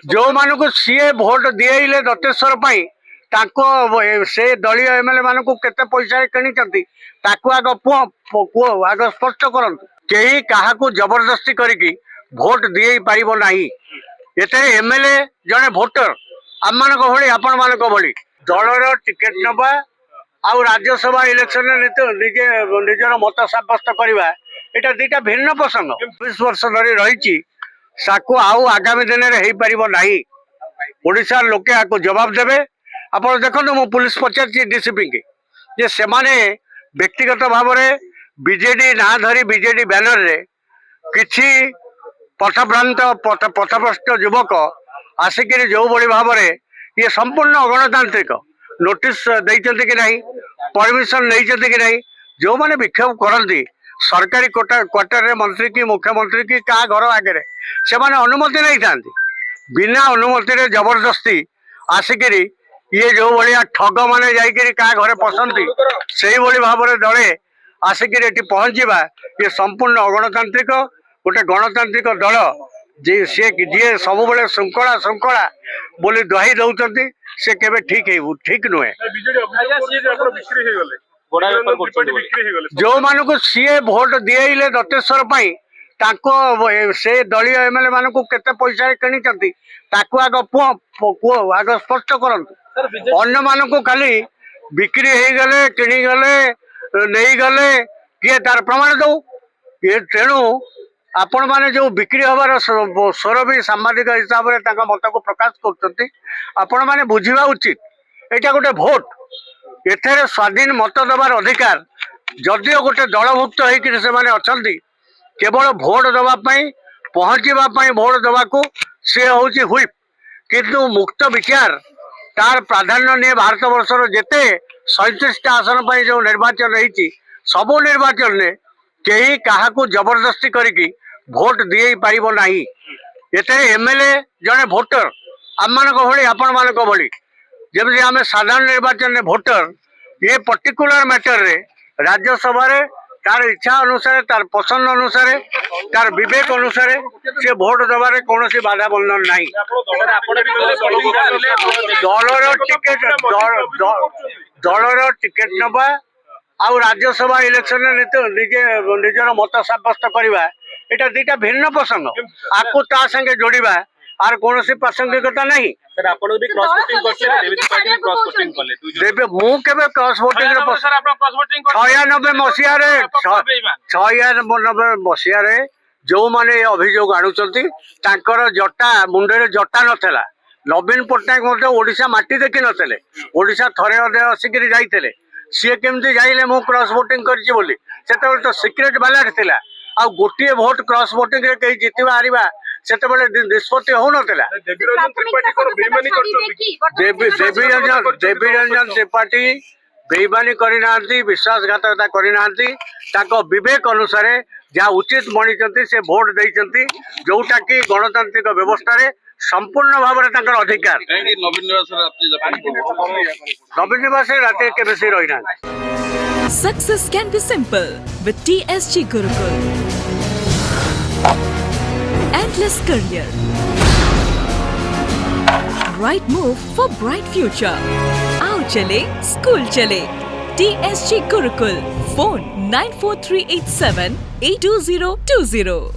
जो मानक CA vote दिए दतेश्वर से दलीय एमएलए मान केते पैसा किनी आग पुओ आग स्पष्ट करंतु कहीं क्या जबरदस्ती करके भोट दे पारिबो नाही। एते एमएलए जने भोटर आम मान भली आपण मान भली दलर टिकेट नबा आउ राज्यसभा इलेक्शन निजे निजर मत सब्यस्त करवा एटा दुईटा भिन्न प्रसंग 20 वर्ष धरी रही साकू आउ आगामी दिन में हो पार ना। ओडिशा लोके आपको जवाब देवे। आप देखो मु पुलिस पचार डीसीपी के जे से व्यक्तिगत भाव में बीजेडी ना धरी बीजेडी बैनर रे किछि पथभ्रांत पथभ्रष्ट युवक आसिक जो बड़ी भाव में ये संपूर्ण अगणतांत्रिक नोटिस देइचंती कि नहीं, परमिशन नहीं कि नहीं। जो माने विक्षोभ करती सरकारी क्वार्टर रे मंत्री की मुख्यमंत्री की क्या घर आगे से माने अनुमति नहीं था। बिना अनुमति रे जबरदस्ती आसिक ये जो भाया ठग माने जाइकरी क्या घरे पसंदी से भाव में दले आसिक पहुंचवा ये संपूर्ण अगणतांत्रिक गोटे गणतांत्रिक दल जी सब बड़े श्रृंखला श्रृंखला बोली दुहाई दौरान से केबे ठीक नुहे। जो मानक सीए भोट दिए दतेश्वर से दलीय एमएलए मान केते पैसा किनी आग पुओ आग स्पष्ट करंतु अन्य मानक खाली बिक्री हो गले किणी गले नहीं गले किए तार प्रमाण दो। ये तेणु आपण माने जो बिक्री हबार स्वर भी सांबादिक हिसाब से मत को प्रकाश कर बुझा उचित। यहाँ गोटे भोट एथे स्वाधीन मत देवार अधिकार जदिओ गोटे दलभुक्त होती केवल भोट देवाई पहुँचापी भोट देवाक सी हूँ हुईप किंतु मुक्त विचार तार प्राधान्य नहीं। भारत वर्षर जिते 37 आसन पर जो निर्वाचन रही सबू निर्वाचन में कहीं क्या जबरदस्ती करके भोट दे पारिबो नाही। एते एमएलए जने भोटर आम मान भली आपण मान भली जमी आम साधारण निर्वाचन में भोटर ये पर्टिकुलर मैटर रे राज्यसभा रे तार इच्छा अनुसार तार पसंद अनुसार तार विवेक अनुसार से भोट देवार कौन बाधा बंधन नहीं। दलर टिकेट नबा आउ राज्यसभा इलेक्शन निजे निजर मत सब्यस्त करवा एटा दुईटा भिन्न प्रसंग आपको ता संगे जोड़वा आर कौन प्रासंगिकता नहीं। मु केबे क्रॉस वोटिंग 96 मसीह जो माने अभियोग आणुचंती तांकर जटा मुंडे जटा नथला। नवीन पट्टनायक ओडिशा माटी देखी नथिले ओडिशा थरे अधे आसिक जाइथिले सी केमती जाइले मु क्रॉस वोटिंग करछि बोली सेते तो सिक्रेट बैलेट थिला आ गोटे भोट क्रॉस वोटिंग रे कहीं जितवा हारिबा सेते निष्पत्ति हो नथिला। देवी रंजन त्रिपाठी बेईमानी करना विश्वासघातकता करना विवेक अनुसार जहाँ उचित मणिचंती से भोट देइचंती जोटा कि गणतांत्रिक व्यवस्था रे संपूर्ण भाव में अधिकार। नवीन निवास रात के बेसी रही। Success can be simple with TSG Gurukul. Endless career. Right move for bright future. Aao chale, school chale. TSG Gurukul. Phone 94387 82020.